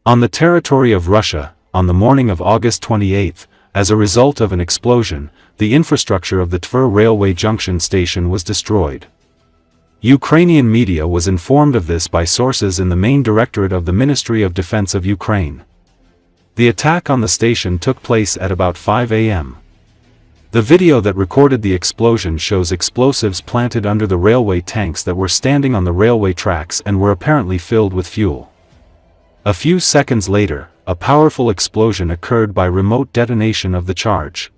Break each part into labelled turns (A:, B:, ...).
A: On the territory of Russia, on the morning of August 28, as a result of an explosion, the infrastructure of the Tver railway junction station was destroyed. Ukrainian media was informed of this by sources in the main directorate of the Ministry of Defense of Ukraine. The attack on the station took place at about 5 a.m. The video that recorded the explosion shows explosives planted under the railway tanks that were standing on the railway tracks and were apparently filled with fuel. A few seconds later, a powerful explosion occurred by remote detonation of the charge.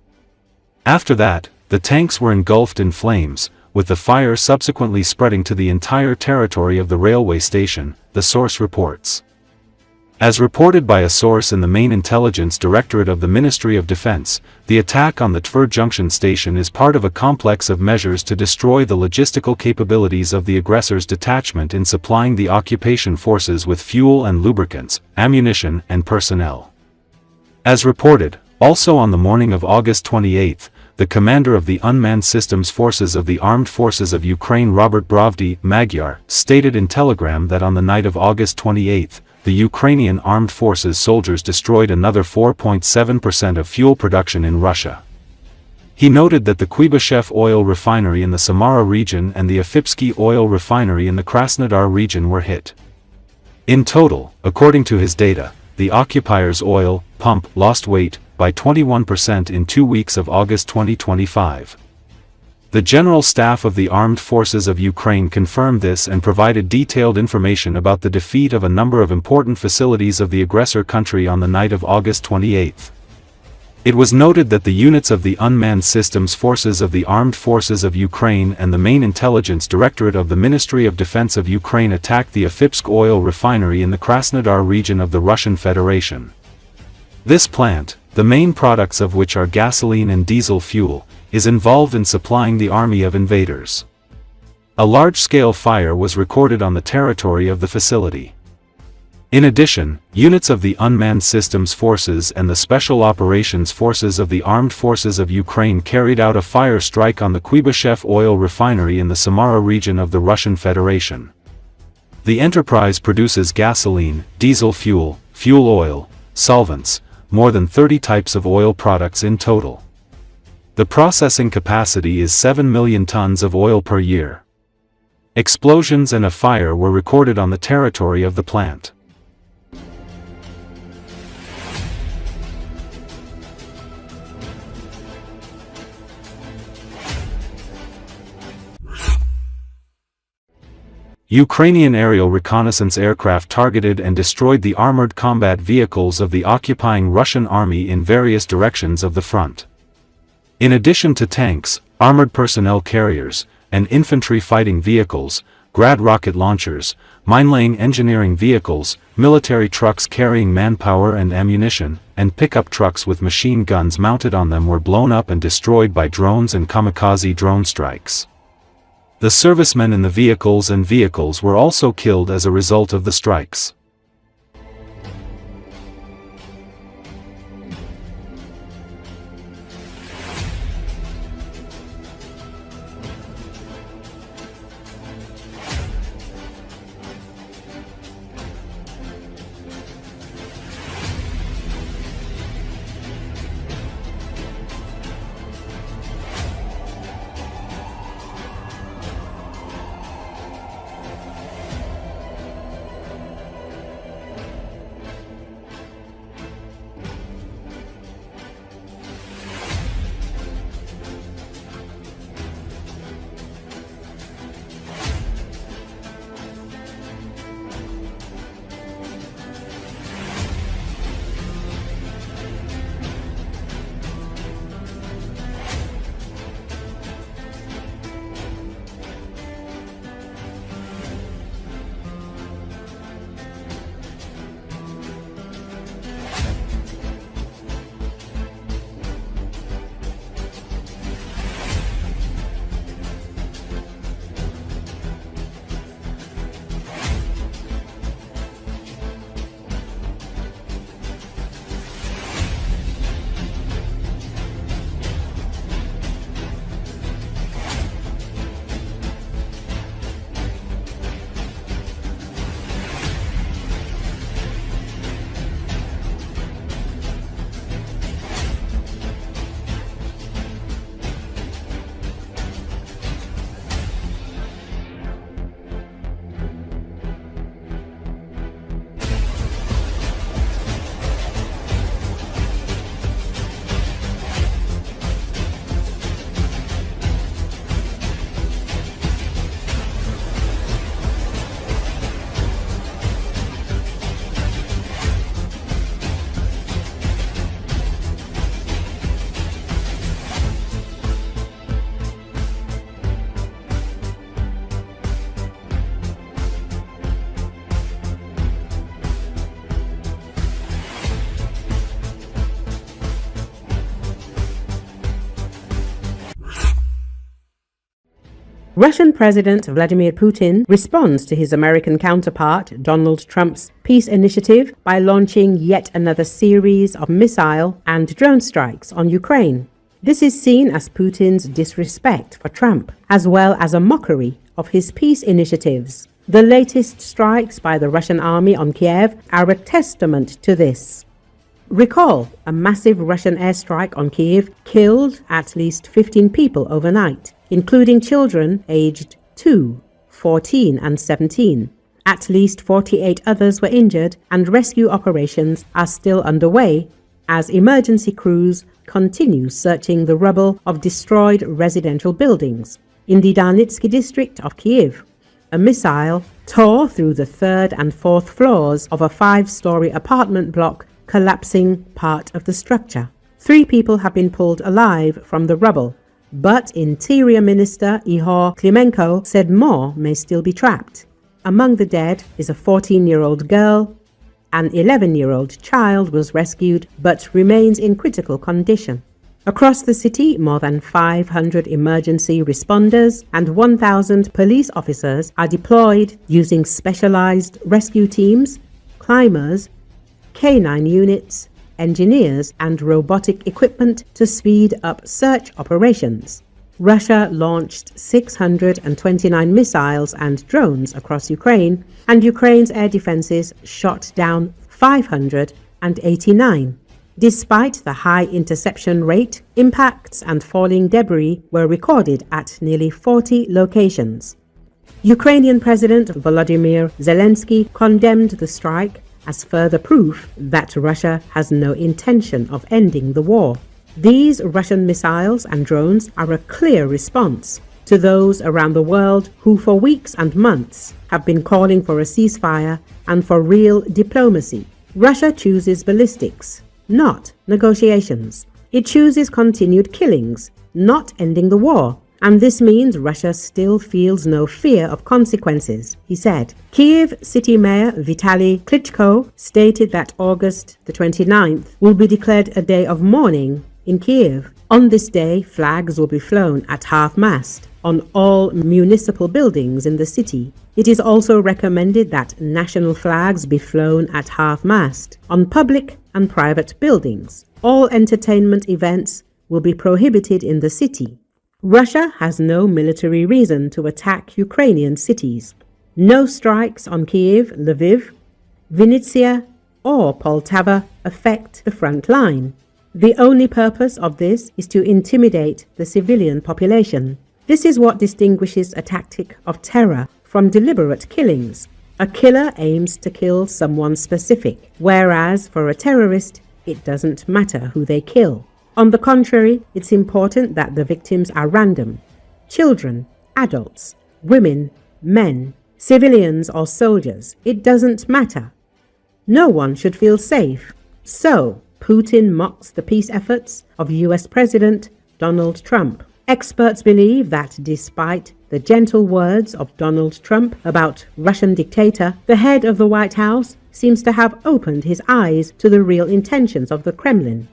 A: After that, the tanks were engulfed in flames, with the fire subsequently spreading to the entire territory of the railway station, the source reports. As reported by a source in the main intelligence directorate of the Ministry of Defense, the attack on the Tver junction station is part of a complex of measures to destroy the logistical capabilities of the aggressor's detachment in supplying the occupation forces with fuel and lubricants, ammunition and personnel. As reported, also on the morning of August 28, the commander of the Unmanned Systems Forces of the Armed Forces of Ukraine Robert Brovdy Magyar stated in Telegram that on the night of August 28, the Ukrainian armed forces soldiers destroyed another 4.7% of fuel production in Russia. He noted that the Kuibyshev oil refinery in the Samara region and the Afipsky oil refinery in the Krasnodar region were hit. In total, according to his data, the occupier's oil pump lost weight by 21% in 2 weeks of August 2025. The General Staff of the Armed Forces of Ukraine confirmed this and provided detailed information about the defeat of a number of important facilities of the aggressor country on the night of August 28. It was noted that the units of the Unmanned Systems Forces of the Armed Forces of Ukraine and the main intelligence directorate of the Ministry of Defense of Ukraine attacked the Afipsk oil refinery in the Krasnodar region of the Russian Federation. This plant, the main products of which are gasoline and diesel fuel, is involved in supplying the army of invaders. A large-scale fire was recorded on the territory of the facility. In addition, units of the Unmanned Systems Forces and the Special Operations Forces of the Armed Forces of Ukraine carried out a fire strike on the Kuibyshev oil refinery in the Samara region of the Russian Federation. The enterprise produces gasoline, diesel fuel, fuel oil, solvents, more than 30 types of oil products in total. The processing capacity is 7 million tons of oil per year. Explosions and a fire were recorded on the territory of the plant. Ukrainian aerial reconnaissance aircraft targeted and destroyed the armored combat vehicles of the occupying Russian army in various directions of the front. In addition to tanks, armored personnel carriers, and infantry fighting vehicles, Grad rocket launchers, mine-laying engineering vehicles, military trucks carrying manpower and ammunition, and pickup trucks with machine guns mounted on them were blown up and destroyed by drones and kamikaze drone strikes. The servicemen in the vehicles were also killed as a result of the strikes.
B: Russian President Vladimir Putin responds to his American counterpart Donald Trump's peace initiative by launching yet another series of missile and drone strikes on Ukraine. This is seen as Putin's disrespect for Trump, as well as a mockery of his peace initiatives. The latest strikes by the Russian army on Kiev are a testament to this. Recall, a massive Russian airstrike on Kiev killed at least 15 people overnight, including children aged 2, 14 and 17. At least 48 others were injured, and rescue operations are still underway as emergency crews continue searching the rubble of destroyed residential buildings. In the Darnitsky district of Kiev, a missile tore through the third and fourth floors of a 5-story apartment block, collapsing part of the structure. 3 people have been pulled alive from the rubble, but Interior Minister Ihor Klimenko said more may still be trapped. Among the dead is a 14-year-old girl. An 11-year-old child was rescued but remains in critical condition. Across the city, more than 500 emergency responders and 1,000 police officers are deployed using specialized rescue teams, climbers, K9 units, engineers, and robotic equipment to speed up search operations. Russia launched 629 missiles and drones across Ukraine, and Ukraine's air defenses shot down 589. Despite the high interception rate, impacts and falling debris were recorded at nearly 40 locations. Ukrainian President Volodymyr Zelensky condemned the strike as further proof that Russia has no intention of ending the war. These Russian missiles and drones are a clear response to those around the world who for weeks and months have been calling for a ceasefire and for real diplomacy. Russia chooses ballistics, not negotiations. It chooses continued killings, not ending the war. And this means Russia still feels no fear of consequences, he said. Kiev City Mayor Vitaly Klitschko stated that August the 29th will be declared a day of mourning in Kiev. On this day, flags will be flown at half-mast on all municipal buildings in the city. It is also recommended that national flags be flown at half-mast on public and private buildings. All entertainment events will be prohibited in the city. Russia has no military reason to attack Ukrainian cities. No strikes on Kiev, Lviv, Vinnytsia, or Poltava affect the front line. The only purpose of this is to intimidate the civilian population. This is what distinguishes a tactic of terror from deliberate killings. A killer aims to kill someone specific, whereas for a terrorist, it doesn't matter who they kill. On the contrary, it's important that the victims are random. Children, adults, women, men, civilians or soldiers, it doesn't matter. No one should feel safe. So, Putin mocks the peace efforts of US President Donald Trump. Experts believe that despite the gentle words of Donald Trump about Russian dictator, the head of the White House seems to have opened his eyes to the real intentions of the Kremlin.